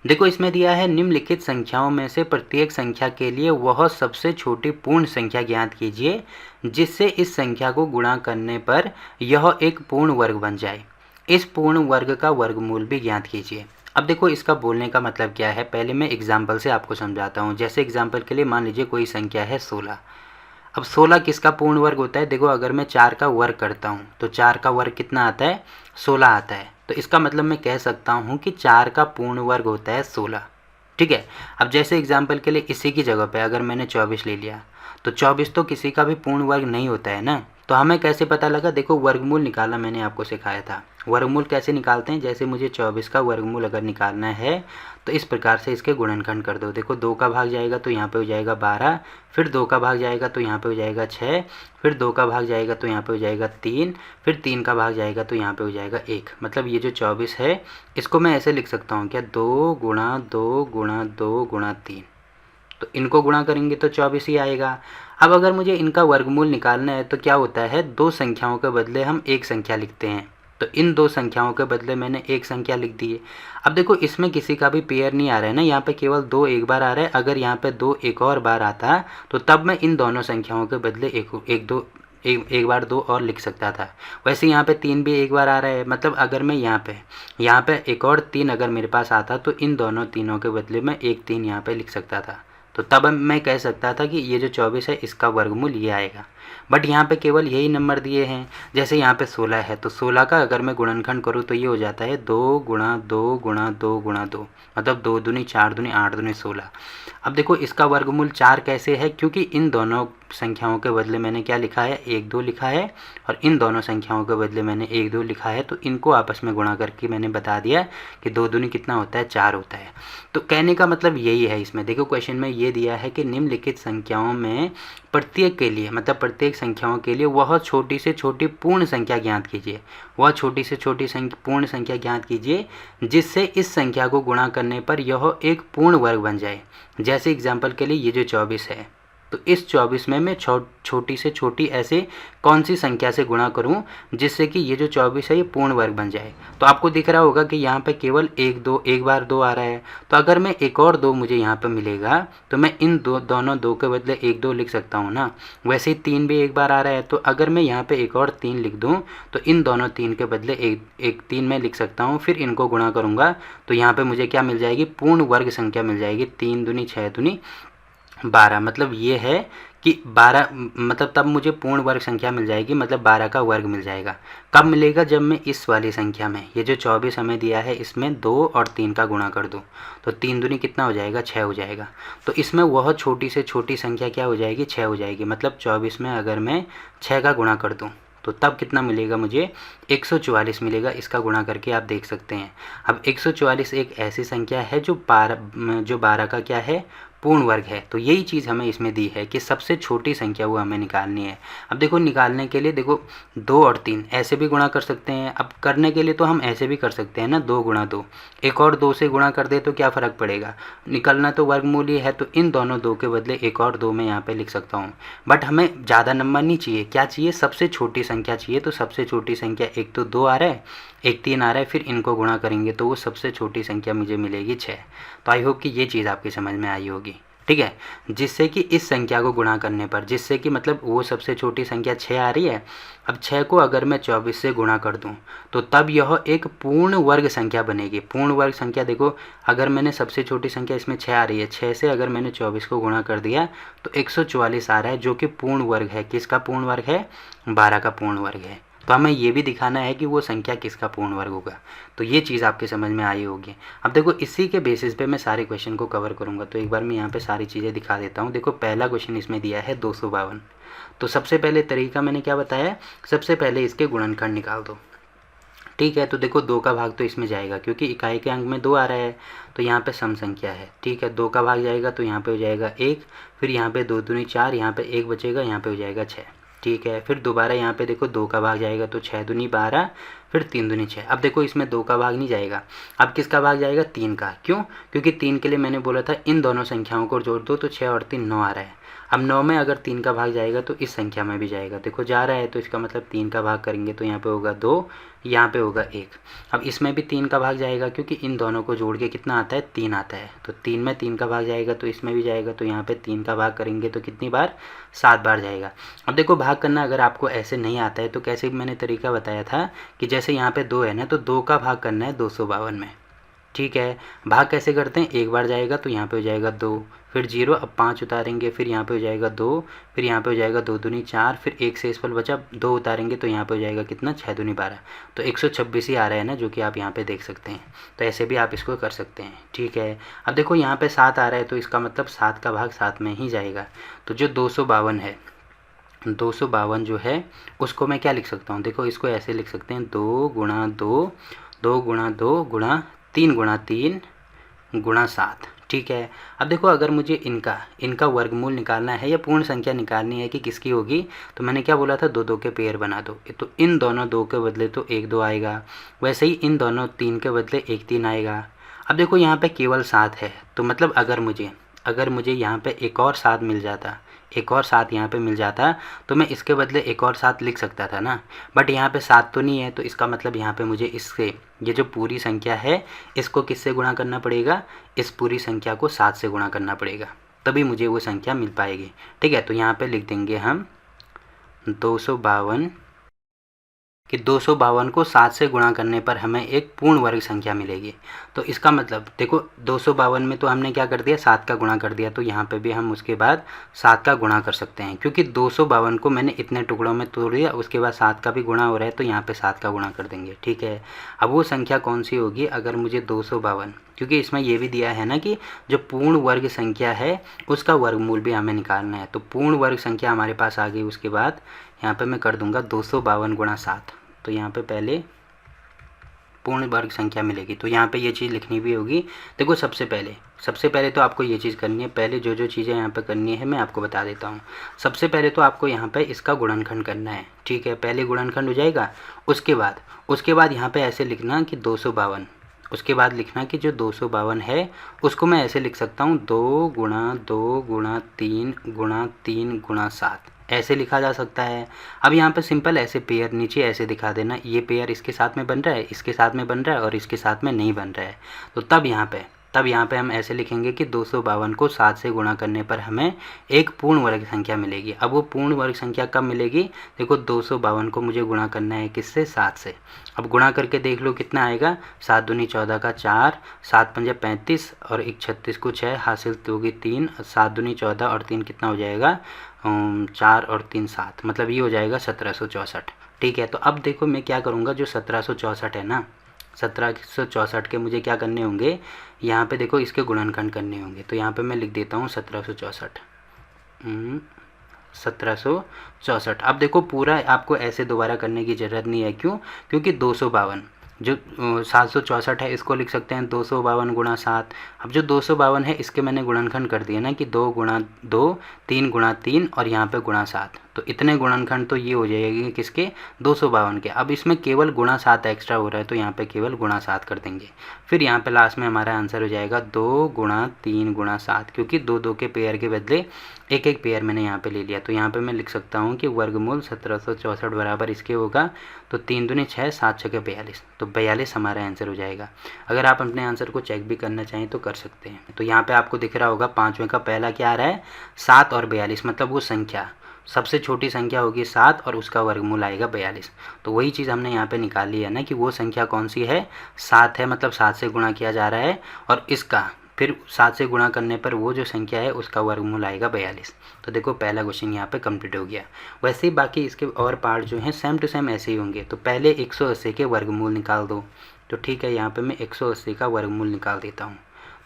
देखो इसमें दिया है निम्नलिखित संख्याओं में से प्रत्येक संख्या के लिए वह सबसे छोटी पूर्ण संख्या ज्ञात कीजिए जिससे इस संख्या को गुणा करने पर यह एक पूर्ण वर्ग बन जाए। इस पूर्ण वर्ग का वर्गमूल भी ज्ञात कीजिए। अब देखो इसका बोलने का मतलब क्या है, पहले मैं एग्जाम्पल से आपको समझाता हूँ। जैसे एग्जाम्पल के लिए मान लीजिए कोई संख्या है 16। अब 16 किसका पूर्ण वर्ग होता है? देखो अगर मैं 4 का वर्ग करता हूँ तो 4 का वर्ग कितना आता है? 16 आता है। तो इसका मतलब मैं कह सकता हूँ कि 4 का पूर्ण वर्ग होता है 16। ठीक है। अब जैसे एग्जाम्पल के लिए इसी की जगह पे अगर मैंने 24 ले लिया तो 24 तो किसी का भी पूर्ण वर्ग नहीं होता है ना। तो हमें कैसे पता लगा? देखो वर्गमूल निकालना मैंने आपको सिखाया था। वर्गमूल कैसे निकालते हैं? जैसे मुझे 24 का वर्गमूल अगर निकालना है तो इस प्रकार से इसके गुणनखंड कर दो। देखो 2 का भाग जाएगा तो यहाँ पे हो जाएगा 12, फिर 2 का भाग जाएगा तो यहाँ पे हो जाएगा 6, फिर 2 का भाग जाएगा तो यहाँ पे हो जाएगा 3, फिर 3 का भाग जाएगा तो यहाँ पे हो जाएगा 1। मतलब ये जो 24 है इसको मैं ऐसे लिख सकता हूँ क्या? 2 गुणा 2 गुणा 2 गुणा 3। तो इनको गुणा करेंगे तो 24 ही आएगा। अब अगर मुझे इनका वर्गमूल निकालना है तो क्या होता है, दो संख्याओं के बदले हम एक संख्या लिखते हैं। तो इन दो संख्याओं के बदले मैंने एक संख्या लिख दी है। अब देखो इसमें किसी का भी पेयर नहीं आ रहा है ना, यहाँ पे केवल 2 एक बार आ रहा है। अगर यहाँ पे 2 एक और बार आता तो तब मैं इन दोनों संख्याओं के बदले एक बार 2 और लिख सकता था। वैसे यहाँ पे 3 भी एक बार आ रहा है। मतलब अगर मैं यहाँ पे एक और 3 अगर मेरे पास आता तो इन दोनों तीनों के बदले मैं एक 3 यहाँ पे लिख सकता था। तो तब मैं कह सकता था कि ये जो 24 है इसका वर्गमूल ये आएगा। बट यहाँ पे केवल यही नंबर दिए हैं। जैसे यहाँ पे 16 है तो 16 का अगर मैं गुणनखंड करूँ तो ये हो जाता है 2 गुणा 2 गुणा 2 गुणा 2। मतलब 2 दूनी 4 दूनी 8 दूनी 16। अब देखो इसका वर्गमूल 4 कैसे है? क्योंकि इन दोनों संख्याओं के बदले मैंने क्या लिखा है? 1 2 लिखा है, और इन दोनों संख्याओं के बदले मैंने 1 2 लिखा है। तो इनको आपस में गुणा करके मैंने बता दिया कि 2 दूनी कितना होता है? 4 होता है। तो कहने का मतलब यही है। इसमें देखो क्वेश्चन में ये दिया है कि निम्नलिखित संख्याओं में प्रत्येक के लिए, मतलब प्रत्येक संख्याओं के लिए वह छोटी से छोटी पूर्ण संख्या ज्ञात कीजिए। वह छोटी से छोटी पूर्ण संख्या ज्ञात कीजिए जिससे इस संख्या को गुणा करने पर यह एक पूर्ण वर्ग बन जाए। जैसे एग्जाम्पल के लिए ये जो 24 है तो इस 24 में मैं छोटी से छोटी ऐसे कौन सी संख्या से गुणा करूं जिससे कि ये जो 24 है ये पूर्ण वर्ग बन जाए। तो आपको दिख रहा होगा कि यहाँ पे केवल एक बार 2 आ रहा है। तो अगर मैं एक और 2 मुझे यहाँ पे मिलेगा तो मैं इन दोनों 2 के बदले 1 2 लिख सकता हूँ ना। वैसे ही 3 भी एक बार आ रहा है। तो अगर मैं यहाँ पे एक और 3 लिख दूँ तो इन दोनों 3 के बदले एक 3 मैं लिख सकता हूँ। फिर इनको गुणा करूँगा तो यहाँ पे मुझे क्या मिल जाएगी? पूर्ण वर्ग संख्या मिल जाएगी। 3 दूनी 6 दूनी 12। मतलब ये है कि 12, मतलब तब मुझे पूर्ण वर्ग संख्या मिल जाएगी। मतलब 12 का वर्ग मिल जाएगा। कब मिलेगा? जब मैं इस वाली संख्या में ये जो 24 हमें दिया है इसमें 2 और 3 का गुणा कर दूँ तो 3 दूनी कितना हो जाएगा? 6 हो जाएगा। तो इसमें वह छोटी से छोटी संख्या क्या हो जाएगी? 6 हो जाएगी। मतलब 24 में अगर मैं 6 का गुणा कर दूँ तो तब कितना मिलेगा मुझे? 144 मिलेगा। इसका गुणा करके आप देख सकते हैं। अब 144 एक ऐसी संख्या है जो 12 का क्या है? पूर्ण वर्ग है। तो यही चीज़ हमें इसमें दी है कि सबसे छोटी संख्या वो हमें निकालनी है। अब देखो निकालने के लिए देखो 2 और 3 ऐसे भी गुणा कर सकते हैं। अब करने के लिए तो हम ऐसे भी कर सकते हैं ना, 2 गुणा 2। एक और 2 से गुणा कर दे तो क्या फ़र्क पड़ेगा? निकलना तो वर्गमूल ही है। तो इन दोनों 2 के बदले एक और 2 मैं यहाँ पे लिख सकता हूँ। बट हमें ज़्यादा नंबर नहीं चाहिए। क्या चाहिए? सबसे छोटी संख्या चाहिए। तो सबसे छोटी संख्या एक तो 2 आ रहा है, एक 3 आ रहा है, फिर इनको गुणा करेंगे तो वो सबसे छोटी संख्या मुझे मिलेगी 6। तो आई होप कि ये चीज़ आपकी समझ में आई होगी। ठीक है। जिससे कि इस संख्या को गुणा करने पर, जिससे कि मतलब वो सबसे छोटी संख्या 6 आ रही है। अब 6 को अगर मैं 24 से गुणा कर दूं तो तब यह एक पूर्ण वर्ग संख्या बनेगी। पूर्ण वर्ग संख्या देखो, अगर मैंने सबसे छोटी संख्या इसमें 6 आ रही है, 6 से अगर मैंने 24 को गुणा कर दिया तो 144 आ रहा है जो कि पूर्ण वर्ग है। किसका पूर्ण वर्ग है? 12 का पूर्ण वर्ग है। तो हमें ये भी दिखाना है कि वो संख्या किसका पूर्ण वर्ग होगा। तो ये चीज़ आपके समझ में आई होगी। अब देखो इसी के बेसिस पे मैं सारे क्वेश्चन को कवर करूँगा। तो एक बार मैं यहाँ पे सारी चीज़ें दिखा देता हूँ। देखो पहला क्वेश्चन इसमें दिया है 252। तो सबसे पहले तरीका मैंने क्या बताया? सबसे पहले इसके गुणनखंड निकाल दो। ठीक है। तो देखो 2 का भाग तो इसमें जाएगा क्योंकि इकाई के अंक में 2 आ रहा है। तो यहाँ पे सम संख्या है। ठीक है। 2 का भाग जाएगा तो यहाँ पे हो जाएगा 1, फिर यहाँ पे 2 दूनी 4, यहाँ पे 1 बचेगा, यहाँ पे हो जाएगा 6। ठीक है। फिर दोबारा यहाँ पे देखो 2 का भाग जाएगा तो 6 दूनी 12, फिर 3 दूनी 6। अब देखो इसमें 2 का भाग नहीं जाएगा, अब किसका भाग जाएगा? 3 का। क्यों? क्योंकि 3 के लिए मैंने बोला था इन दोनों संख्याओं को जोड़ दो तो 6 और 3 9 आ रहा है। अब 9 में अगर 3 का भाग जाएगा तो इस संख्या में भी जाएगा, देखो जा रहा है, तो इसका मतलब 3 का भाग करेंगे तो यहाँ पे होगा 2, यहाँ पे होगा 1। अब इसमें भी 3 का भाग जाएगा क्योंकि इन दोनों को जोड़ के कितना आता है? 3 आता है, तो 3 में 3 का भाग जाएगा तो इसमें भी जाएगा, तो यहाँ पे 3 का भाग करेंगे तो कितनी बार? 7 बार जाएगा। अब देखो भाग करना अगर आपको ऐसे नहीं आता है तो कैसे मैंने तरीका बताया था कि जैसे यहाँ पे 2 है ना, तो 2 का भाग करना है 252 में। ठीक है, भाग कैसे करते हैं? एक बार जाएगा तो यहाँ पे हो जाएगा 2, फिर 0, अब 5 उतारेंगे, फिर यहाँ पे हो जाएगा 2, फिर यहाँ पे हो जाएगा 2 दूनी 4, फिर 1 से इस पर बचा 2 उतारेंगे तो यहाँ पे हो जाएगा कितना? 6 दूनी 12, तो 126 ही आ रहा है ना, जो कि आप यहाँ पे देख सकते हैं। तो ऐसे भी आप इसको कर सकते हैं। ठीक है, अब देखो यहाँ पे 7 आ रहा है तो इसका मतलब 7 का भाग 7 में ही जाएगा। तो जो 252 है, 252 जो है उसको मैं क्या लिख सकता हूँ? देखो इसको ऐसे लिख सकते हैं, 2 गुणा 2, 2 गुणा 2 गुणा 3 गुणा 3 गुणा 7। ठीक है, अब देखो अगर मुझे इनका वर्गमूल निकालना है या पूर्ण संख्या निकालनी है कि किसकी होगी, तो मैंने क्या बोला था? 2 2 के पेयर बना दो, तो इन दोनों 2 के बदले तो 1 2 आएगा, वैसे ही इन दोनों 3 के बदले 1 3 आएगा। अब देखो यहाँ पे केवल 7 है, तो मतलब अगर मुझे यहाँ पे एक और 7 मिल जाता, एक और 7 यहाँ पे मिल जाता, तो मैं इसके बदले एक और 7 लिख सकता था ना, बट यहाँ पे 7 तो नहीं है, तो इसका मतलब यहाँ पे मुझे इससे ये जो पूरी संख्या है इसको किससे गुणा करना पड़ेगा? इस पूरी संख्या को 7 से गुणा करना पड़ेगा, तभी मुझे वो संख्या मिल पाएगी। ठीक है, तो यहाँ पे लिख देंगे हम 252 कि 252 को 7 से गुणा करने पर हमें एक पूर्ण वर्ग संख्या मिलेगी। तो इसका मतलब देखो 252 में तो हमने क्या कर दिया? 7 का गुणा कर दिया, तो यहाँ पे भी हम उसके बाद 7 का गुणा कर सकते हैं, क्योंकि 252 को मैंने इतने टुकड़ों में तोड़ दिया, उसके बाद 7 का भी गुणा हो रहा है तो यहाँ पे 7 का गुणा कर देंगे। ठीक है, अब वो संख्या कौन सी होगी? अगर मुझे 252, क्योंकि इसमें ये भी दिया है ना कि जो पूर्ण वर्ग संख्या है उसका वर्गमूल भी हमें निकालना है, तो पूर्ण वर्ग संख्या हमारे पास आ गई। उसके बाद यहाँ पे मैं कर दूंगा 252 गुणा 7, तो यहाँ पे पहले पूर्ण वर्ग संख्या मिलेगी, तो यहाँ पे ये चीज़ लिखनी भी होगी। देखो सबसे पहले तो आपको ये चीज़ करनी है, पहले जो चीज़ें यहाँ पे करनी है मैं आपको बता देता हूँ। सबसे पहले तो आपको यहाँ पे इसका गुणनखंड करना है। ठीक है, पहले गुणनखंड हो जाएगा, उसके बाद यहाँ पे ऐसे लिखना कि 252, उसके बाद लिखना कि जो 252 है उसको मैं ऐसे लिख सकता हूँ 2 गुणा 2 गुणा 3 गुणा 3 गुणा 7, ऐसे लिखा जा सकता है। अब यहाँ पे सिंपल ऐसे पेयर नीचे ऐसे दिखा देना, ये पेयर इसके साथ में बन रहा है, इसके साथ में बन रहा है और इसके साथ में नहीं बन रहा है, तो तब यहाँ पे हम ऐसे लिखेंगे कि 252 को 7 से गुणा करने पर हमें एक पूर्ण वर्ग संख्या मिलेगी। अब वो पूर्ण वर्ग संख्या कब मिलेगी? देखो 252 को मुझे गुणा करना है किससे? 7 से। अब गुणा करके देख लो कितना आएगा, 7 दूनी 14 का 4, 7 पंजे 35 और 1 36 को 6, हासिल होगी 3, 7 दूनी 14 और 3 कितना हो जाएगा? 4 और 3 7, मतलब ये हो जाएगा 1764। ठीक है, तो अब देखो मैं क्या करूँगा, जो 1764 है ना, 1764 के मुझे क्या करने होंगे? यहाँ पे देखो इसके गुणनखंड करने होंगे, तो यहाँ पे मैं लिख देता हूँ 1764। अब देखो पूरा आपको ऐसे दोबारा करने की ज़रूरत नहीं है, क्यों? क्योंकि 252 जो 764 है इसको लिख सकते हैं 252 गुणा 7। अब जो 252 है इसके मैंने गुणनखंड कर दिया ना कि 2 गुणा 2, 3 गुणा 3 और यहाँ पे गुणा 7, तो इतने गुणनखंड तो ये हो जाएगी किसके? 252 के। अब इसमें केवल गुणा 7 एक्स्ट्रा हो रहा है तो यहाँ पे केवल गुणा 7 कर देंगे। फिर यहाँ पे लास्ट में हमारा आंसर हो जाएगा 2 गुणा 3 गुणा 7, क्योंकि 2 2 के पेयर के बदले एक एक पेयर मैंने यहाँ पे ले लिया, तो यहाँ पे मैं लिख सकता हूँ कि वर्गमूल 1764 बराबर इसके होगा, तो 3 दूनी 6, 7 छके 42, तो 42 हमारा आंसर हो जाएगा। अगर आप अपने आंसर को चेक भी करना चाहें तो कर सकते हैं। तो यहाँ पे आपको दिख रहा होगा 5वें का पहला क्या आ रहा है? 7 और 42, मतलब वो संख्या सबसे छोटी संख्या होगी 7 और उसका वर्गमूल आएगा 42। तो वही चीज़ हमने यहाँ पे निकाल ली है ना कि वो संख्या कौन सी है? 7 है, मतलब 7 से गुणा किया जा रहा है और इसका फिर 7 से गुणा करने पर वो जो संख्या है उसका वर्गमूल आएगा 42। तो देखो पहला क्वेश्चन यहाँ पे कंप्लीट हो गया। वैसे ही बाकी इसके और पार्ट जो हैं सेम टू सेम ऐसे ही होंगे। तो पहले 180 के वर्गमूल निकाल दो, तो ठीक है यहाँ पे मैं 180 का वर्गमूल निकाल देता हूँ।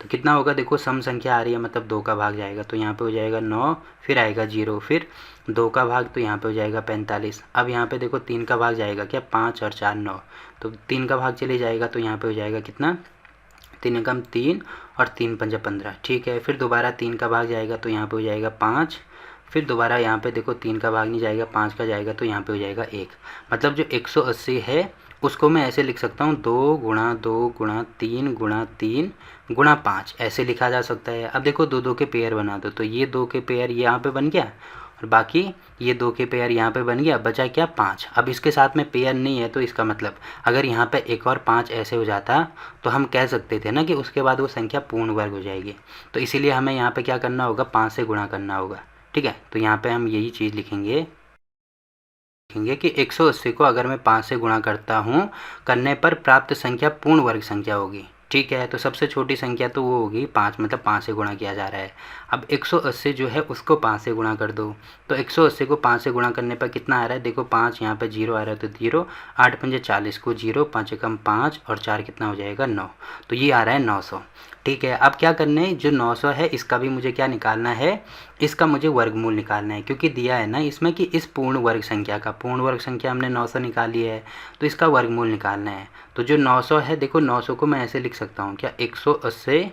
तो कितना होगा? देखो सम संख्या आ रही है, मतलब 2 का भाग जाएगा, तो यहाँ पे हो जाएगा 9, फिर आएगा 0, फिर 2 का भाग तो यहाँ पे हो जाएगा 45। अब यहाँ पे देखो 3 का भाग जाएगा क्या? 5 और 4 9, तो 3 का भाग चले जाएगा तो यहाँ पे हो जाएगा कितना? 3 एकम 3 और 3 पंजा 15। ठीक है, फिर दोबारा 3 का भाग जाएगा तो यहाँ पे हो जाएगा 5, फिर दोबारा यहाँ पे देखो 3 का भाग नहीं जाएगा, 5 का जाएगा तो यहाँ पे हो जाएगा 1। मतलब जो 180 है उसको मैं ऐसे लिख सकता हूँ 2 गुणा 2 गुणा 3 गुणा 3 गुणा 5 ऐसे लिखा जा सकता है। अब देखो 2 2 के पेयर बना दो, तो ये 2 के पेयर यहाँ पे बन गया और बाकी ये 2 के पेयर यहाँ पे बन गया, बचा क्या 5। अब इसके साथ में पेयर नहीं है तो इसका मतलब अगर यहाँ पे एक और 5 ऐसे हो जाता तो हम कह सकते थे ना कि उसके बाद वो संख्या पूर्ण वर्ग हो जाएगी। तो इसीलिए हमें यहाँ पे क्या करना होगा, 5 से गुणा करना होगा। ठीक है, तो यहाँ पे हम यही चीज़ लिखेंगे कि 180 को अगर मैं 5 से गुणा करता हूँ करने पर प्राप्त संख्या पूर्ण वर्ग संख्या होगी। ठीक है, तो सबसे छोटी संख्या तो वो होगी 5, मतलब 5 से गुणा किया जा रहा है। अब 180 जो है उसको 5 से गुणा कर दो, तो 180 को 5 से गुणा करने पर कितना आ रहा है, देखो 5 यहाँ पे 0 आ रहा है तो 0, 8 पंजे 40 को 0, 5 एकम 5 और 4 कितना हो जाएगा 9, तो ये आ रहा है 900। ठीक है, अब क्या करना है, जो 900 है इसका भी मुझे क्या निकालना है, इसका मुझे वर्गमूल निकालना है, क्योंकि दिया है ना इसमें कि इस पूर्ण वर्ग संख्या का, पूर्ण वर्ग संख्या हमने 900 निकाली है तो इसका वर्गमूल निकालना है। तो जो 900 है, देखो 900 को मैं ऐसे लिख सकता हूँ क्या, 180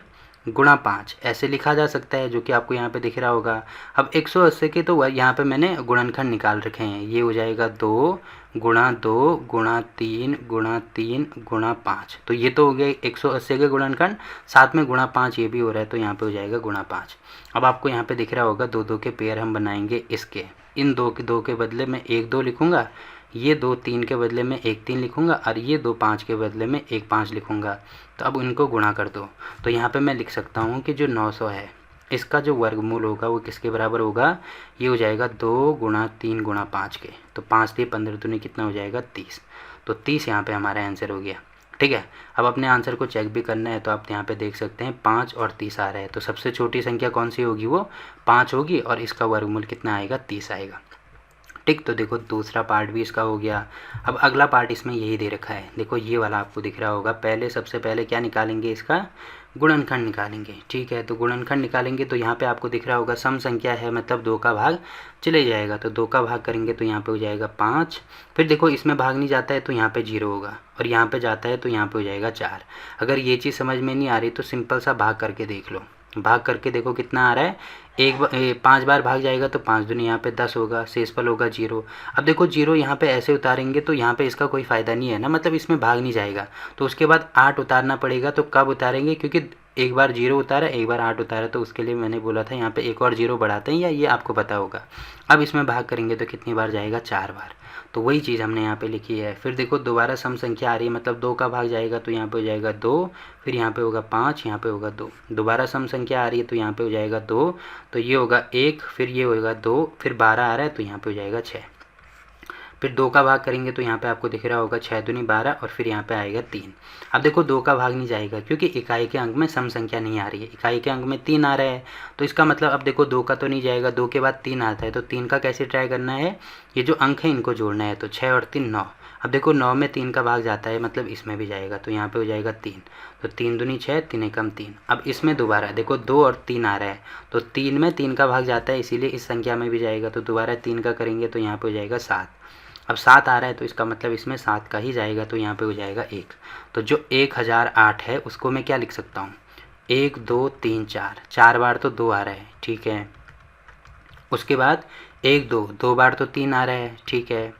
गुणा 5 ऐसे लिखा जा सकता है, जो कि आपको यहाँ पे दिख रहा होगा। अब 180 के तो यहाँ पे मैंने गुणनखंड निकाल रखे हैं, ये हो जाएगा 2 गुणा 2 गुणा 3 गुणा 3 गुणा 5, तो ये तो हो गया 180 के गुणनखंड, साथ में गुणा 5 ये भी हो रहा है तो यहाँ पे हो जाएगा गुणा 5। अब आपको यहाँ पे दिख रहा होगा 2 2 के पेयर हम बनाएंगे इसके, इन 2 के बदले में 1 2 लिखूँगा, ये 2 3 के बदले में 1 3 लिखूँगा और ये 2 5 के बदले में 1 5 लिखूँगा। तो अब इनको गुणा कर दो, तो यहाँ पे मैं लिख सकता हूँ कि जो 900 है इसका जो वर्गमूल होगा वो किसके बराबर होगा, ये हो जाएगा 2 गुणा 3 गुणा 5 के, तो 5 3 15 दूनी कितना हो जाएगा 30, तो 30 यहाँ पे हमारा आंसर हो गया। ठीक है, अब अपने आंसर को चेक भी करना है तो आप यहाँ पे देख सकते हैं 5 और 30 आ रहा है, तो सबसे छोटी संख्या कौन सी होगी, वो 5 होगी और इसका वर्गमूल कितना आएगा 30 आएगा। ठीक, तो देखो दूसरा पार्ट भी इसका हो गया। अब अगला पार्ट इसमें यही दे रखा है, देखो ये वाला आपको दिख रहा होगा। पहले सबसे पहले क्या निकालेंगे, इसका गुणनखंड निकालेंगे। ठीक है, तो गुणनखंड निकालेंगे तो यहाँ पे आपको दिख रहा होगा सम संख्या है मतलब 2 का भाग चले जाएगा, तो 2 का भाग करेंगे तो यहाँ पे हो जाएगा 5, फिर देखो इसमें भाग नहीं जाता है तो यहाँ पे 0 होगा और यहाँ पे जाता है तो यहाँ पे हो जाएगा 4। अगर ये चीज़ समझ में नहीं आ रही तो सिंपल सा भाग करके देख लो, भाग करके देखो कितना आ रहा है, 5 बार भाग जाएगा तो 5 दूनी यहाँ पे 10 होगा, शेषफल होगा 0। अब देखो 0 यहाँ पे ऐसे उतारेंगे तो यहाँ पे इसका कोई फ़ायदा नहीं है ना, मतलब इसमें भाग नहीं जाएगा, तो उसके बाद 8 उतारना पड़ेगा। तो कब उतारेंगे, क्योंकि एक बार 0 उतारा एक बार 8 उतारा, तो उसके लिए मैंने बोला था यहाँ पे एक और 0 बढ़ाते हैं, या ये आपको पता होगा। अब इसमें भाग करेंगे तो कितनी बार जाएगा, 4 बार, तो वही चीज़ हमने यहाँ पे लिखी है। फिर देखो दोबारा सम संख्या आ रही है, मतलब 2 का भाग जाएगा तो यहाँ पे हो जाएगा 2, फिर यहाँ पे होगा 5, यहाँ पे होगा 2, दोबारा सम संख्या आ रही है तो यहाँ पे हो जाएगा 2, तो ये होगा 1, फिर ये होगा 2, फिर 12 आ रहा है तो यहाँ पे हो जाएगा 6, फिर 2 का भाग करेंगे तो यहाँ पे आपको दिख रहा होगा 6 दूनी 12 और फिर यहाँ पे आएगा 3। अब देखो 2 का भाग नहीं जाएगा क्योंकि इकाई के अंक में सम संख्या नहीं आ रही है, इकाई के अंक में 3 आ रहा है, तो इसका मतलब अब देखो 2 का तो नहीं जाएगा, 2 के बाद 3 आता है, तो 3 का कैसे ट्राई करना है, ये जो अंक है इनको जोड़ना है, तो 6 और 3 9। अब देखो 9 में 3 का भाग जाता है, मतलब इसमें भी जाएगा, तो यहाँ पे हो जाएगा 3, तो 3 दूनी 6 3 एकम 3। अब इसमें दोबारा देखो 2 और 3 आ रहा है, तो 3 में 3 का भाग जाता है, इसीलिए इस संख्या में भी जाएगा, तो दोबारा 3 का करेंगे तो यहाँ पे हो जाएगा 7। अब 7 आ रहा है तो इसका मतलब इसमें 7 का ही जाएगा, तो यहाँ पे हो जाएगा 1। तो जो 1008 है उसको मैं क्या लिख सकता हूँ, 1 2 3 4, 4 बार तो 2 आ रहा है, ठीक है। उसके बाद 1 2, 2 बार तो 3 आ रहा है, ठीक है।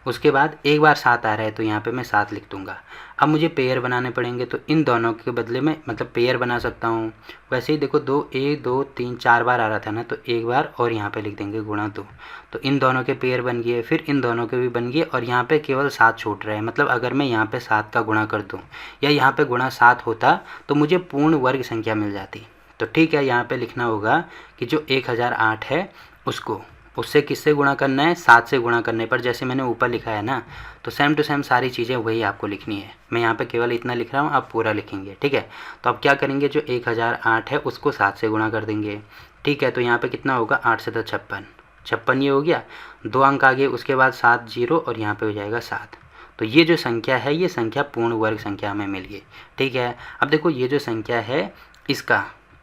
उसके बाद एक बार 7 आ रहा है तो यहाँ पे मैं 7 लिख दूँगा। अब मुझे पेयर बनाने पड़ेंगे, तो इन दोनों के बदले में मतलब पेयर बना सकता हूँ। वैसे ही देखो 2 1 2 3 4 बार आ रहा था ना, तो एक बार और यहाँ पे लिख देंगे गुणा 2, तो इन दोनों के पेयर बन गए, फिर इन दोनों के भी बन गए, और यहाँ पे केवल 7 छूट रहा है। मतलब अगर मैं यहाँ पे 7 का गुणा कर दूँ या यहाँ पे गुणा 7 होता तो मुझे पूर्ण वर्ग संख्या मिल जाती। तो ठीक है, यहाँ पे लिखना होगा कि जो 1008 है उसको उससे किससे गुणा करना है, 7 से गुणा करने पर, जैसे मैंने ऊपर लिखा है ना, तो सेम टू सेम सारी चीज़ें वही आपको लिखनी है। मैं यहाँ पे केवल इतना लिख रहा हूँ, आप पूरा लिखेंगे, ठीक है। तो अब क्या करेंगे, जो 1008 है उसको 7 से गुणा कर देंगे, ठीक है। तो यहाँ पे कितना होगा, 8 से 10 56, 56 ये हो गया, 2 अंक आगे, उसके बाद 7 0 और यहाँ पे हो जाएगा 7। तो ये जो संख्या है ये संख्या पूर्ण वर्ग संख्या हमें मिल गई, ठीक है। अब देखो ये जो संख्या है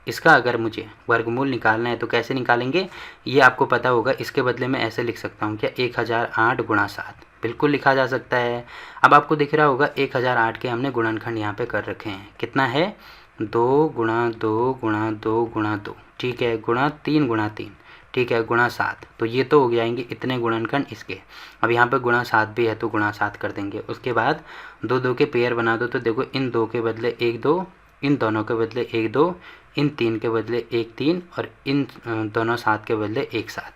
इसका अगर मुझे वर्गमूल निकालना है तो कैसे निकालेंगे, ये आपको पता होगा। इसके बदले में ऐसे लिख सकता हूँ क्या, 1008 गुणा 7, बिल्कुल लिखा जा सकता है। अब आपको दिख रहा होगा 1008 के हमने गुणनखंड यहाँ पे कर रखे हैं, कितना है, 2 गुणा 2 गुणा 2 गुणा 2, ठीक है, गुणा 3 गुणा 3, ठीक है, गुणा 7। तो ये तो हो जाएंगे इतने गुणनखंड इसके। अब यहाँ पे गुणा 7 भी है तो गुणा 7 कर देंगे। उसके बाद 2 2 के पेयर बना दो, तो देखो इन 2 के बदले 1 2, इन दोनों के बदले 1 2, इन 3 के बदले 1 3 और इन दोनों 7 के बदले 1 7।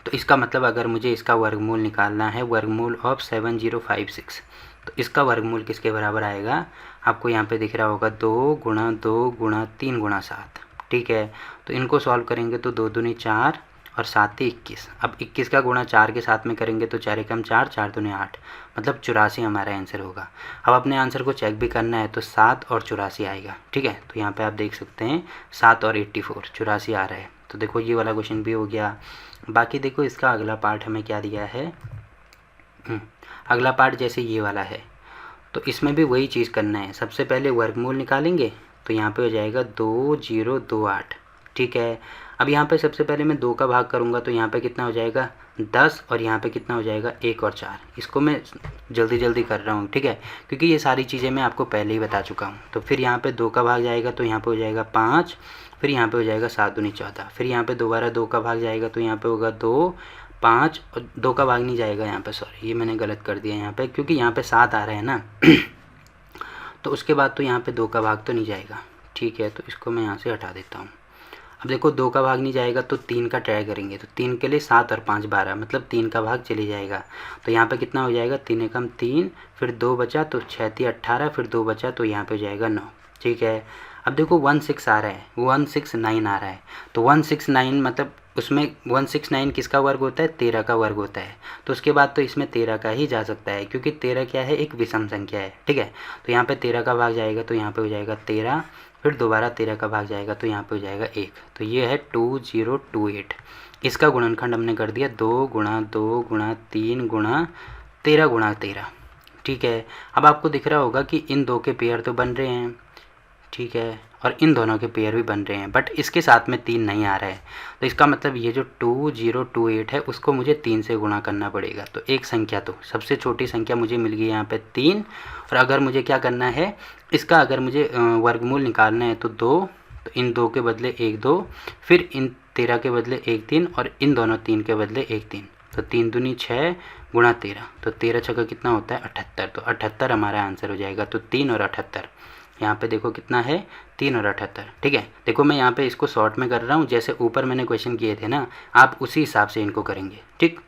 तो इसका मतलब अगर मुझे इसका वर्गमूल निकालना है, वर्गमूल ऑफ 7056, तो इसका वर्गमूल किसके बराबर आएगा? आपको यहाँ पे दिख रहा होगा 2 गुणा 2 गुणा 3 गुणा 7। ठीक है, तो इनको सॉल्व करेंगे तो 2 दूनी 4 और 7 ही 21। अब 21 का गुणा 4 के साथ में करेंगे तो 4 एकम 4, 4 दूनी 8, मतलब 84 हमारा आंसर होगा। अब अपने आंसर को चेक भी करना है तो 7 और 84 आएगा। ठीक है, तो यहाँ पे आप देख सकते हैं 7 और 84, 84 आ रहा है। तो देखो ये वाला क्वेश्चन भी हो गया। बाकी देखो इसका अगला पार्ट हमें क्या दिया है, अगला पार्ट जैसे ये वाला है, तो इसमें भी वही चीज़ करना है। सबसे पहले वर्गमूल निकालेंगे तो यहाँ पे हो जाएगा 2028। ठीक है, अब यहाँ पे सबसे पहले मैं 2 का भाग करूँगा तो यहाँ पे कितना हो जाएगा 10 और यहाँ पे कितना हो जाएगा 1 और 4। इसको मैं जल्दी जल्दी कर रहा हूँ, ठीक है, क्योंकि ये सारी चीज़ें मैं आपको पहले ही बता चुका हूँ। तो फिर यहाँ पे 2 का भाग जाएगा तो यहाँ पे हो जाएगा 5, फिर यहाँ पे हो जाएगा 7 दूनी 14, फिर यहाँ पे दोबारा 2 का भाग जाएगा तो यहाँ पे होगा 2 5 और 2 का भाग नहीं जाएगा यहाँ पे, सॉरी ये मैंने गलत कर दिया यहाँ पे, क्योंकि यहाँ पे 7 आ रहे हैं ना तो उसके बाद तो यहाँ पे 2 का भाग तो नहीं जाएगा। ठीक है, तो इसको मैं यहाँ से हटा देता हूँ। अब देखो 2 का भाग नहीं जाएगा तो 3 का ट्राई करेंगे, तो 3 के लिए 7 और 5 12, मतलब 3 का भाग चली जाएगा। तो यहाँ पे कितना हो जाएगा 3 एकम 3, फिर 2 बचा तो 6 3 18, फिर 2 बचा तो यहाँ पे हो जाएगा 9। ठीक है, अब देखो 16 आ रहा है, 169 आ रहा है, तो 169 मतलब उसमें 169 किसका वर्ग होता है? 13 का वर्ग होता है। तो उसके बाद तो इसमें 13 का ही जा सकता है, क्योंकि 13 क्या है, एक विषम संख्या है। ठीक है, तो यहाँ पे 13 का भाग जाएगा तो यहाँ पे हो जाएगा 13, फिर दोबारा 13 का भाग जाएगा तो यहाँ पे हो जाएगा 1। तो ये है 2028। इसका गुणनखंड हमने कर दिया 2 गुणा 2 गुणा 3 गुणा 13 गुणा 13। ठीक है, अब आपको दिख रहा होगा कि इन 2 के पेयर तो बन रहे हैं, ठीक है, और इन दोनों के पेयर भी बन रहे हैं, बट इसके साथ में 3 नहीं आ रहा है। तो इसका मतलब ये जो 2028 है उसको मुझे 3 से गुणा करना पड़ेगा। तो एक संख्या, तो सबसे छोटी संख्या मुझे मिल गई यहाँ पे 3, और अगर मुझे क्या करना है, इसका अगर मुझे वर्गमूल निकालना है तो 2, तो इन 2 के बदले 1 2, फिर इन 13 के बदले 1 3 और इन दोनों 3 के बदले 1 3, तो 3 दूनी 6 गुणा 13, तो 13 छक्का कितना होता है 78। तो 78 हमारा आंसर हो जाएगा। तो 3 और 78, यहाँ पे देखो कितना है 3 और 78। ठीक है, देखो मैं यहाँ पे इसको शॉर्ट में कर रहा हूँ, जैसे ऊपर मैंने क्वेश्चन किए थे ना, आप उसी हिसाब से इनको करेंगे। ठीक,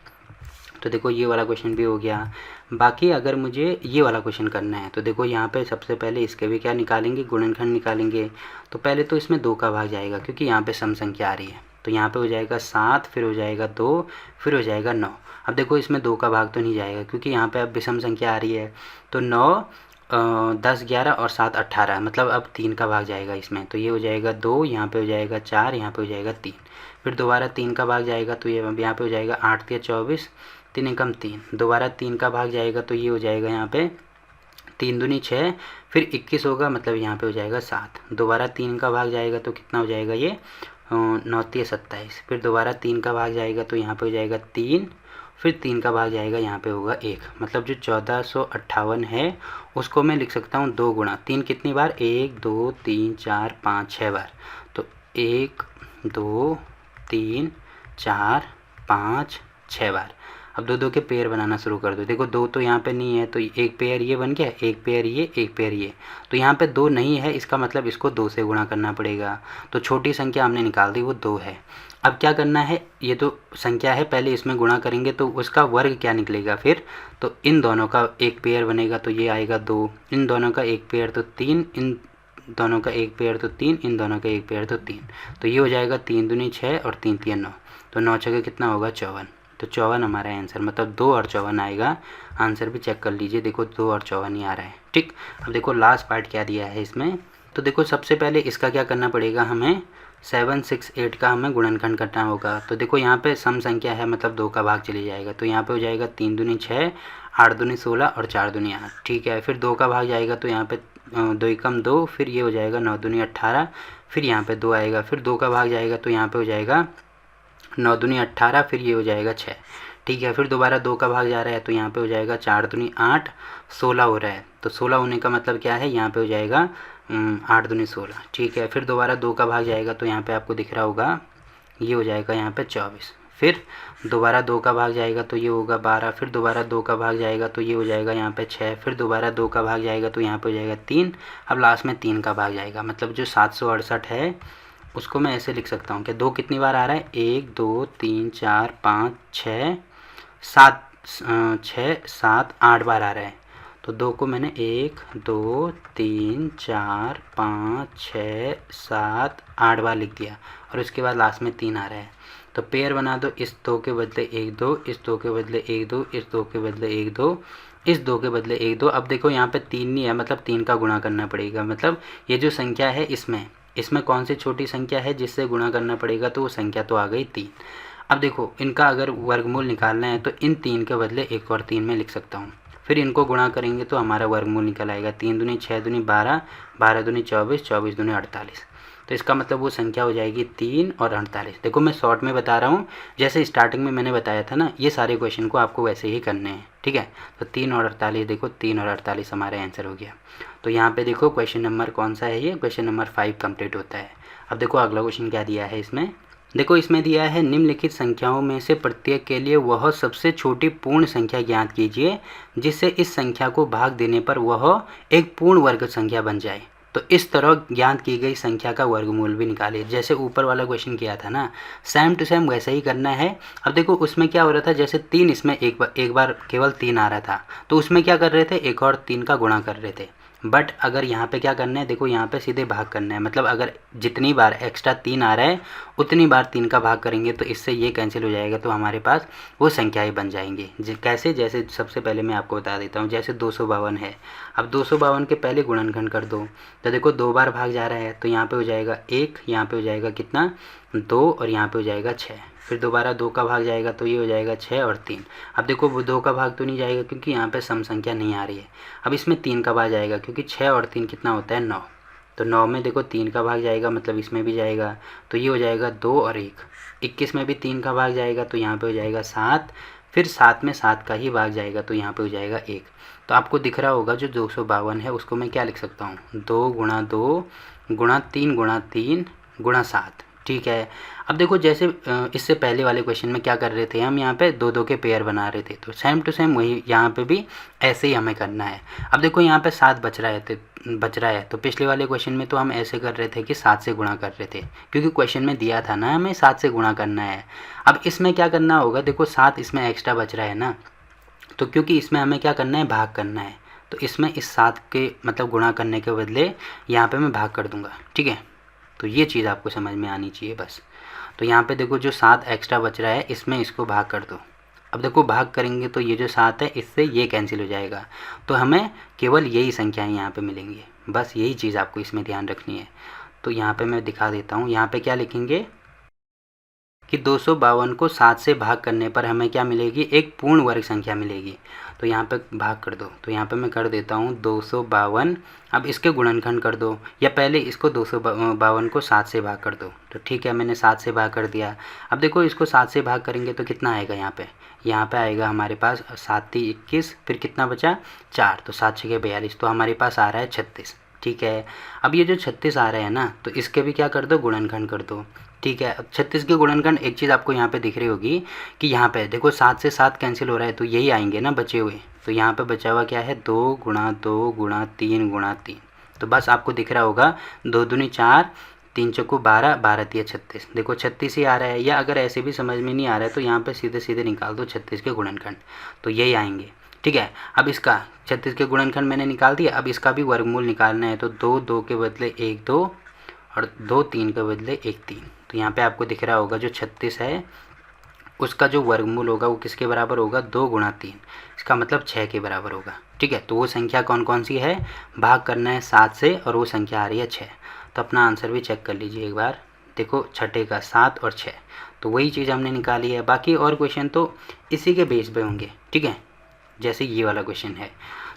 तो देखो ये वाला क्वेश्चन भी हो गया। बाकी अगर मुझे ये वाला क्वेश्चन करना है तो देखो यहाँ पे सबसे पहले इसके भी क्या निकालेंगे, गुणनखंड निकालेंगे। तो पहले तो इसमें 2 का भाग जाएगा, क्योंकि यहाँ पे सम संख्या आ रही है। तो यहाँ पे हो जाएगा 7, फिर हो जाएगा 2, फिर हो जाएगा 9। अब देखो इसमें 2 का भाग तो नहीं जाएगा, क्योंकि यहाँ पे अब विषम संख्या आ रही है। तो 9 10 11 और 7 18, मतलब अब 3 का भाग जाएगा इसमें। तो ये हो जाएगा 2, यहाँ पे हो जाएगा 4, यहाँ पे हो जाएगा 3, फिर दोबारा 3 का भाग जाएगा तो ये यहाँ पे हो जाएगा 8 3 24, 3 एकम 3, दोबारा 3 का भाग जाएगा तो ये हो जाएगा यहाँ पे 3 दूनी 6, फिर 21 होगा, मतलब यहाँ पे हो जाएगा 7, दोबारा 3 का भाग जाएगा तो कितना हो जाएगा ये 9 3 27, फिर दोबारा 3 का भाग जाएगा तो यहाँ पे हो जाएगा 3, फिर 3 का भाग जाएगा यहाँ पे होगा 1, मतलब जो 1458 है उसको मैं लिख सकता हूँ 2 गुणा 3 कितनी बार, 1 2 3 4 5 6 बार। तो 1 2 3 4 5 6 बार। अब 2 2 के पेयर बनाना शुरू कर दो। देखो 2 तो यहाँ पे नहीं है, तो एक पेयर ये बन गया, एक पेयर ये, एक पेयर ये। तो यहाँ पे 2 नहीं है, इसका मतलब इसको 2 से गुणा करना पड़ेगा। तो छोटी संख्या हमने निकाल दी, वो 2 है। अब क्या करना है, ये तो संख्या है, पहले इसमें गुणा करेंगे तो उसका वर्ग क्या निकलेगा फिर। तो इन दोनों का एक पेयर बनेगा तो ये आएगा 2, इन दोनों का एक पेयर तो 3, इन दोनों का एक पेयर तो 3, इन दोनों का एक पेयर तो 3। तो ये हो जाएगा 3 दूनी 6 और 3 3 9, तो 9 छः कितना होगा 54। तो 54 हमारा आंसर, मतलब 2 और 54 आएगा। आंसर भी चेक कर लीजिए, देखो 2 और 54 ही आ रहा है। ठीक, अब देखो लास्ट पार्ट क्या दिया है इसमें। तो देखो सबसे पहले इसका क्या करना पड़ेगा, हमें 768 का हमें गुणनखंड करना होगा। तो देखो यहाँ पे सम संख्या है, मतलब 2 का भाग चले जाएगा। तो यहाँ पे हो जाएगा 3 दूनी 6, 8 दूनी 16 और 4 दूनी 8। ठीक है, फिर 2 का भाग जाएगा तो यहाँ पे 2 एकम 2, फिर ये हो जाएगा 9 दूनी 18, फिर यहाँ पे 2 आएगा, फिर 2 का भाग जाएगा तो यहाँ पे हो जाएगा 9 दूनी 18, फिर ये हो जाएगा 6। ठीक है, फिर दोबारा 2 का भाग जा रहा है तो यहाँ पे हो जाएगा 4 दूनी 8, 16 हो रहा है। तो 16 होने का मतलब क्या है, यहाँ पे हो जाएगा 8 दूनी 16। ठीक है, फिर दोबारा 2 का भाग जाएगा तो यहाँ पे आपको दिख रहा होगा ये हो जाएगा यहाँ पे 24। फिर दोबारा 2 का भाग जाएगा तो ये होगा 12, फिर दोबारा 2 का भाग जाएगा तो ये हो जाएगा यहाँ पे 6, फिर दोबारा 2 का भाग जाएगा तो यहाँ पे हो जाएगा 3। अब लास्ट में 3 का भाग जाएगा, मतलब जो 768 है उसको मैं ऐसे लिख सकता हूँ कि 2 कितनी बार आ रहा है, 1 2 3 4 5 6 7 6 7 8 बार आ रहा है। तो 2 को मैंने 1 2 3 4 5 6 7 8 बार लिख दिया और उसके बाद लास्ट में 3 आ रहा है। तो पेयर बना दो, इस 2 के बदले 1 2, इस 2 के बदले 1 2, इस 2 के बदले 1 2, इस 2 के बदले 1 2। अब देखो यहाँ पे 3 नहीं है, मतलब 3 का गुणा करना पड़ेगा। मतलब ये जो संख्या है इसमें कौन सी छोटी संख्या है जिससे गुणा करना पड़ेगा, तो वो संख्या तो आ गई 3। अब देखो इनका अगर वर्गमूल निकालना है तो इन 3 के बदले 1 और 3 में लिख सकता हूँ। फिर इनको गुणा करेंगे तो हमारा वर्गमूल निकल आएगा, 3 दूनी 6 दूनी 12, 12 दूनी 24, 24 दूनी 48। तो इसका मतलब वो संख्या हो जाएगी 3 और 48। देखो मैं शॉर्ट में बता रहा हूँ, जैसे स्टार्टिंग में मैंने बताया था ना, ये सारे क्वेश्चन को आपको वैसे ही करने हैं, ठीक है। तो 3 और 48, देखो 3 और 48 हमारा आंसर हो गया। तो यहाँ पे देखो क्वेश्चन नंबर कौन सा है, ये क्वेश्चन नंबर 5 कंप्लीट होता है। अब देखो अगला क्वेश्चन क्या दिया है इसमें, देखो इसमें दिया है निम्नलिखित संख्याओं में से प्रत्येक के लिए वह सबसे छोटी पूर्ण संख्या ज्ञात कीजिए जिससे इस संख्या को भाग देने पर वह एक पूर्ण वर्ग संख्या बन जाए। तो इस तरह ज्ञात की गई संख्या का वर्गमूल भी निकालिए, जैसे ऊपर वाला क्वेश्चन किया था ना, सेम टू सेम वैसे ही करना है। अब देखो उसमें क्या हो रहा था, जैसे 3 इसमें एक बार केवल 3 आ रहा था, तो उसमें क्या कर रहे थे, 1 और 3 का गुणा कर रहे थे। बट अगर यहाँ पे क्या करना है, देखो यहाँ पे सीधे भाग करना है, मतलब अगर जितनी बार एक्स्ट्रा 3 आ रहा है उतनी बार 3 का भाग करेंगे तो इससे ये कैंसिल हो जाएगा, तो हमारे पास वो संख्याएं बन जाएंगी। कैसे, जैसे सबसे पहले मैं आपको बता देता हूँ, जैसे 252 है। अब 252 के पहले गुणनखंड कर दो, तो देखो 2 बार भाग जा रहा है, तो यहाँ पे हो जाएगा 1, यहाँ पे हो जाएगा कितना 2 और यहाँ पे हो जाएगा 6। फिर दोबारा 2 का भाग जाएगा तो ये हो जाएगा 6 और 3। अब देखो वो 2 का भाग तो नहीं जाएगा क्योंकि यहाँ पे सम संख्या नहीं आ रही है। अब इसमें 3 का भाग जाएगा क्योंकि 6 और 3 कितना होता है 9। तो 9 में देखो 3 का भाग जाएगा, मतलब इसमें भी जाएगा, तो ये हो जाएगा 2 और 1। 21 में भी 3 का भाग जाएगा तो यहाँ पे हो जाएगा 7। फिर 7 में 7 का ही भाग जाएगा तो यहाँ पे हो जाएगा 1। तो आपको दिख रहा होगा जो 252 है उसको मैं क्या लिख सकता हूँ, 2 गुणा 2 गुणा 3 गुणा 3 गुणा 7, ठीक है। अब देखो जैसे इससे पहले वाले क्वेश्चन में क्या कर रहे थे, हम यहाँ पे 2-2 के पेयर बना रहे थे, तो सेम टू सेम वही यहाँ पे भी ऐसे ही हमें करना है। अब देखो यहाँ पे 7 बच रहा है, तो पिछले वाले क्वेश्चन में तो हम ऐसे कर रहे थे कि 7 से गुणा कर रहे थे, क्योंकि क्वेश्चन में दिया था ना हमें 7 से गुणा करना है। अब इसमें क्या करना होगा, देखो 7 इसमें एक्स्ट्रा बच रहा है ना, तो क्योंकि इसमें हमें क्या करना है, भाग करना है, तो इसमें इस 7 के मतलब गुणा करने के बदले यहाँ पे मैं भाग कर दूँगा, ठीक है। तो ये चीज़ आपको समझ में आनी चाहिए बस। तो यहाँ पे देखो जो 7 एक्स्ट्रा बच रहा है इसमें इसको भाग कर दो। अब देखो भाग करेंगे तो ये जो 7 है इससे ये कैंसिल हो जाएगा, तो हमें केवल यही संख्याएं यहाँ पे मिलेंगी। बस यही चीज़ आपको इसमें ध्यान रखनी है। तो यहाँ पे मैं दिखा देता हूँ, यहाँ पे क्या लिखेंगे कि 252 को 7 से भाग करने पर हमें क्या मिलेगी, एक पूर्ण वर्ग संख्या मिलेगी। तो यहाँ पे भाग कर दो, तो यहाँ पे मैं कर देता हूँ 252। अब इसके गुणनखंड कर दो, या पहले इसको 252 को 7 से भाग कर दो। तो ठीक है, मैंने 7 से भाग कर दिया। अब देखो इसको 7 से भाग करेंगे तो कितना आएगा, यहाँ पे आएगा हमारे पास 7 21, फिर कितना बचा 4, तो 7 6 42, तो हमारे पास आ रहा है 36, ठीक है। अब ये जो 36 आ रहा है ना, तो इसके भी क्या कर दो, गुणनखंड कर दो, ठीक है। अब 36 के गुणनखंड एक चीज़ आपको यहाँ पे दिख रही होगी कि यहाँ पे देखो 7 से 7 कैंसिल हो रहा है, तो यही आएंगे ना बचे हुए। तो यहाँ पे बचा हुआ क्या है, 2 गुणा 2 गुणा 3 गुणा 3। तो बस आपको दिख रहा होगा 2 दूनी 4, 3 चौको 12, 12 तिया 36। देखो 36 ही आ रहा है, या अगर ऐसे भी समझ में नहीं आ रहा है तो यहाँ पे सीधे सीधे निकाल दो 36 के गुणनखंड, तो यही आएंगे, ठीक है। अब इसका 36 के गुणनखंड मैंने निकाल दिया, अब इसका भी वर्गमूल निकालना है। तो 2 2 के बदले 1 2 और 2 3 के बदले 1 3। तो यहाँ पे आपको दिख रहा होगा जो 36 है उसका जो वर्गमूल होगा वो किसके बराबर होगा, 2 गुणा 3, इसका मतलब 6 के बराबर होगा, ठीक है। तो वो संख्या कौन कौन सी है, भाग करना है 7 से और वो संख्या आ रही है 6। तो अपना आंसर भी चेक कर लीजिए एक बार, देखो छठे का 7 और 6, तो वही चीज़ हमने निकाली है। बाकी और क्वेश्चन तो इसी के बेस पे होंगे, ठीक है। जैसे ये वाला क्वेश्चन है,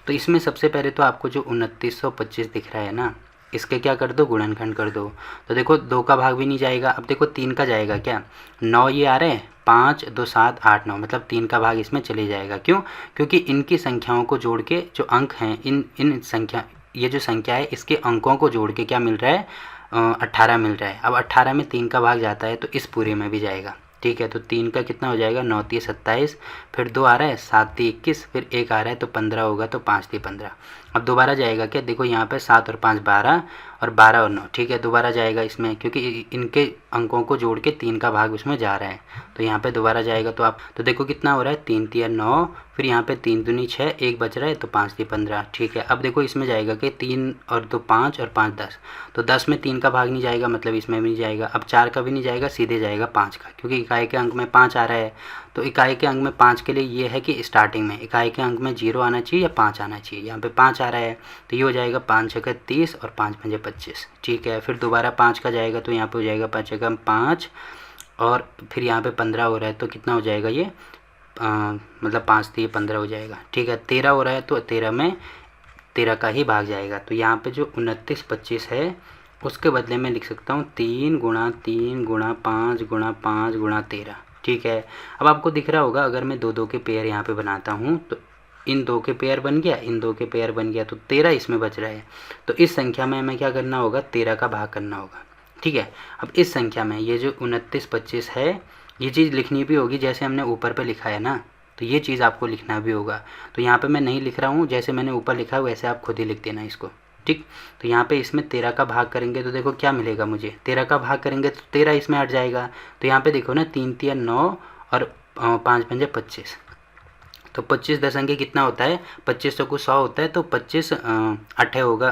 तो इसमें सबसे पहले तो आपको जो 2925 दिख रहा है ना, इसके क्या कर दो, गुणनखंड कर दो। तो देखो 2 का भाग भी नहीं जाएगा, अब देखो 3 का जाएगा क्या, 9 ये आ रहे हैं, 5 2 7 8 9, मतलब 3 का भाग इसमें चले जाएगा। क्यों, क्योंकि इनकी संख्याओं को जोड़ के जो अंक हैं, इन संख्या ये जो संख्या है इसके अंकों को जोड़ के क्या मिल रहा है, 18 मिल रहा है। अब 18 में 3 का भाग जाता है तो इस पूरे में भी जाएगा, ठीक है। तो 3 का कितना हो जाएगा, 9 3 27, फिर 2 आ रहा है 7 3 21, फिर 1 आ रहा है तो 15 होगा, तो 5 3 15। अब दोबारा जाएगा क्या, देखो यहाँ पे 7 और 5 12 और 12 और 9, ठीक है। दोबारा जाएगा इसमें, क्योंकि इनके अंकों को जोड़ के 3 का भाग उसमें जा रहा है, तो यहाँ पे दोबारा जाएगा। तो आप तो देखो कितना हो रहा है, 3 3 9, फिर यहाँ पे 3 दूनी 6, 1 बच रहा है तो 5 3 15, ठीक है। अब देखो इसमें जाएगा कि 3 और 2 5 और 5 10, तो 10 में 3 का भाग नहीं जाएगा, मतलब इसमें भी नहीं जाएगा। अब 4 का भी नहीं जाएगा, सीधे जाएगा 5 का, क्योंकि इकाई के अंक में 5 आ रहा है। तो इकाई के अंक में 5 के लिए ये है कि स्टार्टिंग में इकाई के अंक में 0 आना चाहिए या 5 आना चाहिए, यहाँ पे 5 आ रहा है, तो ये हो जाएगा 5 छक्के 30 और 5 पंजे 25, ठीक है। फिर दोबारा 5 का जाएगा तो यहाँ पे हो जाएगा 5 छक्का 5, और फिर यहाँ पे 15 हो रहा है तो कितना हो जाएगा ये, मतलब 5 3 15 हो जाएगा, ठीक है। 13 हो रहा है तो 13 में 13 का ही भाग जाएगा। तो यहाँ पे जो 29 25 है उसके बदले में लिख सकता हूँ 3 गुणा 3 गुणा 5 गुणा 5 गुणा 13, ठीक है। अब आपको दिख रहा होगा, अगर मैं 2 2 के पेयर यहाँ पे बनाता हूँ तो इन 2 के पेयर बन गया, इन 2 के पेयर बन गया, तो 13 इसमें बच रहा है। तो इस संख्या में हमें क्या करना होगा, 13 का भाग करना होगा, ठीक है। अब इस संख्या में ये जो 29 25 है, ये चीज़ लिखनी भी होगी जैसे हमने ऊपर पे लिखा है ना, तो ये चीज़ आपको लिखना भी होगा। तो यहाँ पे मैं नहीं लिख रहा हूँ, जैसे मैंने ऊपर लिखा है वैसे आप खुद ही लिख देना इसको, ठीक। तो यहाँ पे इसमें 13 का भाग करेंगे तो देखो क्या मिलेगा मुझे, 13 का भाग करेंगे तो 13 इसमें हट जाएगा। तो यहाँ पे देखो ना, 3 3 9 और 5 पंजे 25, तो 25 दशंगे कितना होता है, 25 को 100 होता है, तो 25 8 होगा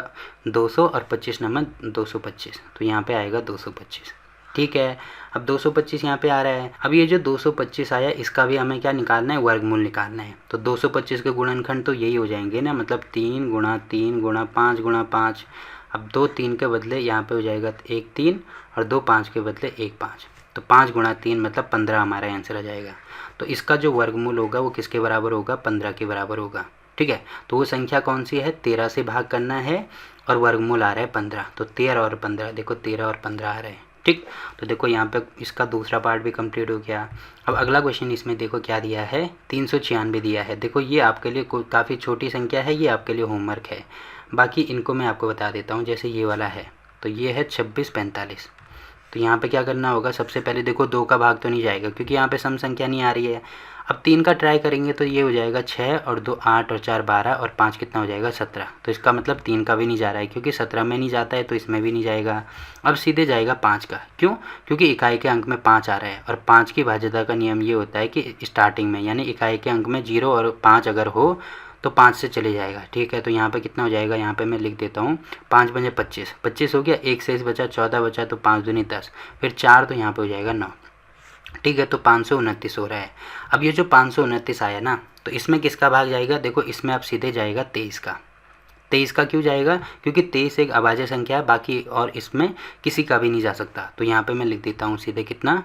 200 और 25 नंबर 225, तो यहाँ पे आएगा 225, ठीक है। अब 225 यहाँ पे आ रहा है। अब ये जो 225 आया इसका भी हमें क्या निकालना है, वर्गमूल निकालना है। तो 225 के गुणनखंड तो यही हो जाएंगे ना, मतलब 3 गुणा 3 गुणा 5 गुणा 5। अब 2 3 के बदले यहाँ पे हो जाएगा 1 3 और 2 5 के बदले 1 5, तो 5 गुणा 3 मतलब 15 हमारा आंसर आ जाएगा। तो इसका जो वर्गमूल होगा वो किसके बराबर होगा, 15 के बराबर होगा, ठीक है। तो वो संख्या कौन सी है, 13 से भाग करना है और वर्गमूल आ रहा है 15, तो 13 और 15, देखो 13 और 15 आ रहे हैं, ठीक। तो देखो यहाँ पे इसका दूसरा पार्ट भी कंप्लीट हो गया। अब अगला क्वेश्चन इसमें देखो क्या दिया है, 396 दिया है। देखो ये आपके लिए काफ़ी छोटी संख्या है, ये आपके लिए होमवर्क है। बाकी इनको मैं आपको बता देता हूँ, जैसे ये वाला है तो ये है 26 45। तो यहाँ पे क्या करना होगा, सबसे पहले देखो 2 का भाग तो नहीं जाएगा क्योंकि यहाँ पे सम संख्या नहीं आ रही है। अब 3 का ट्राई करेंगे तो ये हो जाएगा 6 और 2 8 और 4 12 और 5 कितना हो जाएगा 17। तो इसका मतलब 3 का भी नहीं जा रहा है, क्योंकि 17 में नहीं जाता है तो इसमें भी नहीं जाएगा। अब सीधे जाएगा 5 का, क्यों, क्योंकि इकाई के अंक में 5 आ रहा है और 5 की भाज्यता का नियम ये होता है कि स्टार्टिंग में यानी इकाई के अंक में 0 और 5 अगर हो तो 5 से चले जाएगा, ठीक है। तो यहाँ पे कितना हो जाएगा, यहाँ पे मैं लिख देता हूँ 5 पंजे 25, 25 हो गया, 1 शेष बचा 14 बचा, तो 5 दूनी 10, फिर 4 तो यहाँ पे हो जाएगा 9, ठीक है। तो 529 हो रहा है। अब ये जो 529 आया ना, तो इसमें किसका भाग जाएगा, देखो इसमें अब सीधे जाएगा 23 का। 23 का क्यों जाएगा, क्योंकि 23 एक अभाज्य संख्या है, बाकी और इसमें किसी का भी नहीं जा सकता। तो यहाँ पे मैं लिख देता हूँ सीधे कितना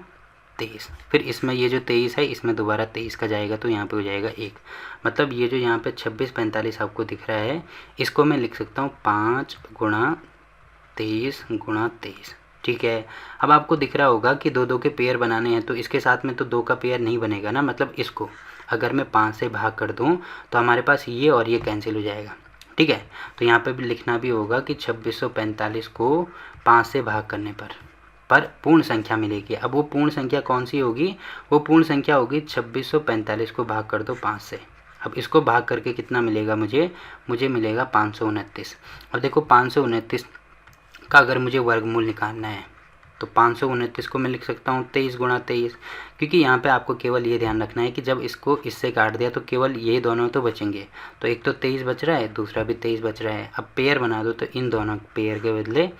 23, फिर इसमें ये जो 23 है इसमें दोबारा 23 का जाएगा तो यहाँ पे हो जाएगा 1। मतलब ये जो यहाँ पे 26 45 आपको दिख रहा है, इसको मैं लिख सकता हूँ 5 गुणा 23 गुणा 23, ठीक है। अब आपको दिख रहा होगा कि 2 2 के पेयर बनाने हैं, तो इसके साथ में तो 2 का पेयर नहीं बनेगा ना, मतलब इसको अगर मैं 5 से भाग कर दूँ तो हमारे पास ये और ये कैंसिल हो जाएगा, ठीक है। तो यहाँ पे भी लिखना भी होगा कि 2645 को 5 से भाग करने पर पूर्ण संख्या मिलेगी। अब वो पूर्ण संख्या कौन सी होगी, वो पूर्ण संख्या होगी 2645 को भाग कर दो 5 से। अब इसको भाग करके कितना मिलेगा मुझे मिलेगा 529। अब देखो 529 का अगर मुझे वर्गमूल निकालना है तो 529 को मैं लिख सकता हूँ 23 गुणा 23, क्योंकि यहाँ पे आपको केवल ये ध्यान रखना है कि जब इसको इससे काट दिया तो केवल ये दोनों तो बचेंगे। तो एक तो 23 बच रहा है, दूसरा भी 23 बच रहा है। अब पेयर बना दो तो इन दोनों पेयर के बदले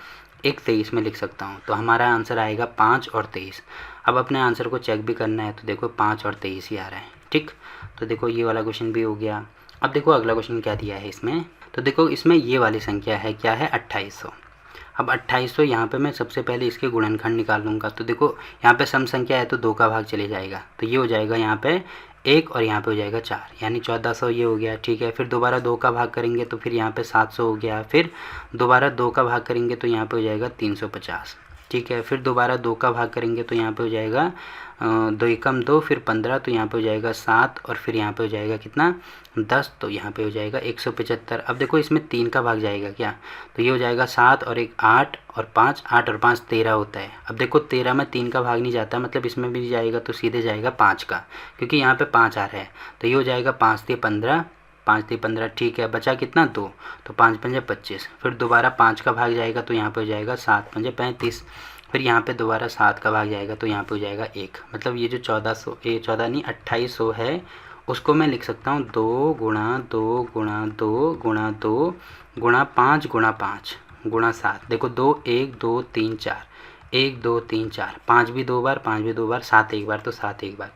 एक 23 में लिख सकता हूँ, तो हमारा आंसर आएगा 5 और 23। अब अपने आंसर को चेक भी करना है तो देखो 5 और 23 ही आ रहा है, ठीक। तो देखो ये वाला क्वेश्चन भी हो गया। अब देखो अगला क्वेश्चन क्या दिया है इसमें, तो देखो इसमें ये वाली संख्या है, क्या है 2800। अब 2800 यहाँ पे मैं सबसे पहले इसके गुणनखंड निकाल लूँगा। तो देखो यहाँ पे सम संख्या है तो 2 का भाग चले जाएगा, तो ये हो जाएगा यहाँ पे 1 और यहाँ पे हो जाएगा 4, यानी 1400 ये हो गया, ठीक है। फिर दोबारा 2 का भाग करेंगे तो फिर यहाँ पे 700 हो गया, फिर दोबारा 2 का भाग करेंगे तो यहाँ पे हो जाएगा 350। ठीक है। फिर दोबारा 2 का भाग करेंगे तो यहाँ पे हो जाएगा 2 एकम 2, फिर 15 तो यहाँ पे हो जाएगा 7 और फिर यहाँ पे हो जाएगा कितना 10, तो यहाँ पे हो जाएगा 175। अब देखो इसमें 3 का भाग जाएगा क्या, तो ये हो जाएगा 7 और 1 8 और 5, 8 और 5 13 होता है। अब देखो 13 में 3 का भाग नहीं जाता, मतलब इसमें भी जाएगा तो सीधे जाएगा 5 का, क्योंकि यहाँ पे 5 आ रहा है। तो ये हो जाएगा 5 × 15, 5 × 15, ठीक है। बचा कितना 2, तो 5 × 5 = 25। फिर दोबारा 5 का भाग जाएगा तो यहाँ पे हो जाएगा 7 × 5 = 35। फिर यहाँ पे दोबारा 7 का भाग जाएगा तो यहाँ पे हो जाएगा 1। मतलब ये जो 2800 है उसको मैं लिख सकता हूँ 2 × 2 × 2 × 2 × 5 × 5 × 7। देखो 2 1 2 3 4, 1 2 3 4, 5 भी 2 बार, 5 भी 2 बार, 7 एक बार, तो 7 एक बार।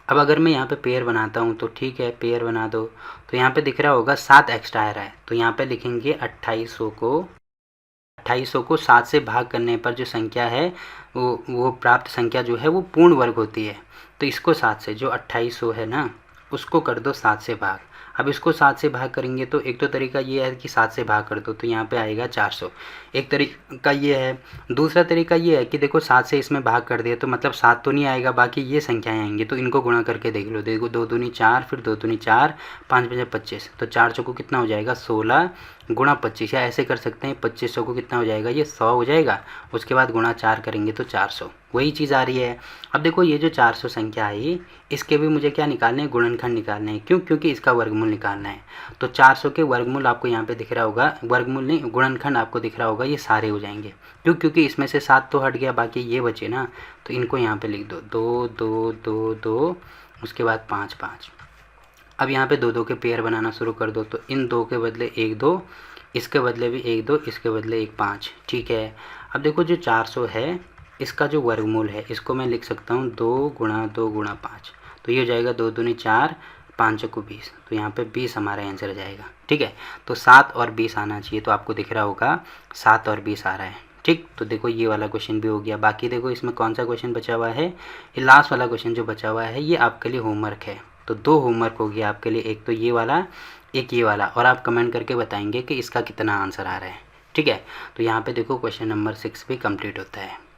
अब अगर मैं यहाँ पे पेयर बनाता हूँ तो ठीक है, पेयर बना दो। तो यहाँ पे दिख रहा होगा 7 एक्स्ट्रा आ रहा है, तो यहाँ पे लिखेंगे 2800 को 7 से भाग करने पर जो संख्या है वो प्राप्त संख्या जो है वो पूर्ण वर्ग होती है। तो इसको 7 से, जो 2800 है ना, उसको कर दो 7 से भाग। अब इसको 7 से भाग करेंगे तो एक तो तरीका ये है कि 7 से भाग कर दो, तो यहाँ पे आएगा 400। एक तरीका ये है। दूसरा तरीका ये है कि देखो 7 से इसमें भाग कर दिया तो मतलब 7 तो नहीं आएगा, बाकी ये संख्याएं आएंगी, तो इनको गुणा करके देख लो। देखो 2 दूनी 4, फिर 2 दूनी 4, 5 × 5 = 25, तो 400 को कितना हो जाएगा 16 × 25, या ऐसे कर सकते हैं 2500 को कितना हो जाएगा, ये 100 हो जाएगा। उसके बाद गुणा 4 करेंगे तो 400, वही चीज़ आ रही है। अब देखो ये जो 400 संख्या आई, इसके भी मुझे क्या निकालने हैं, गुणनखंड निकालने हैं। क्यों? क्योंकि इसका वर्गमूल निकालना है। तो 400 के वर्गमूल आपको यहाँ पे दिख रहा होगा, वर्गमूल नहीं गुणनखंड आपको दिख रहा होगा, ये सारे हो जाएंगे। क्यों? क्योंकि इसमें से 7 तो हट गया, बाकी ये बचे ना, तो इनको यहाँ पे लिख दो 2 2 2 2, उसके बाद 5 5। अब यहाँ पे 2 2 के पेयर बनाना शुरू कर दो, तो इन 2 के बदले 1 2, इसके बदले भी 1 2, इसके बदले 1 5, ठीक है। अब देखो जो 400 है इसका जो वर्गमूल है इसको मैं लिख सकता हूँ 2 × 2 × 5, तो ये हो जाएगा 2 दूनी 4, 5 × 20, तो यहाँ पे 20 हमारा आंसर जाएगा, ठीक है। तो 7 और 20 आना चाहिए, तो आपको दिख रहा होगा 7 और 20 आ रहा है, ठीक। तो देखो ये वाला क्वेश्चन भी हो गया। बाकी देखो इसमें कौन सा क्वेश्चन बचा हुआ है, ये लास्ट वाला क्वेश्चन जो बचा हुआ है ये आपके लिए होमवर्क है। तो 2 होमवर्क हो गया आपके लिए, एक तो ये वाला, एक ये वाला, और आप कमेंट करके बताएंगे कि इसका कितना आंसर आ रहा है, ठीक है। तो यहाँ पे देखो क्वेश्चन नंबर 6 भी कंप्लीट होता है।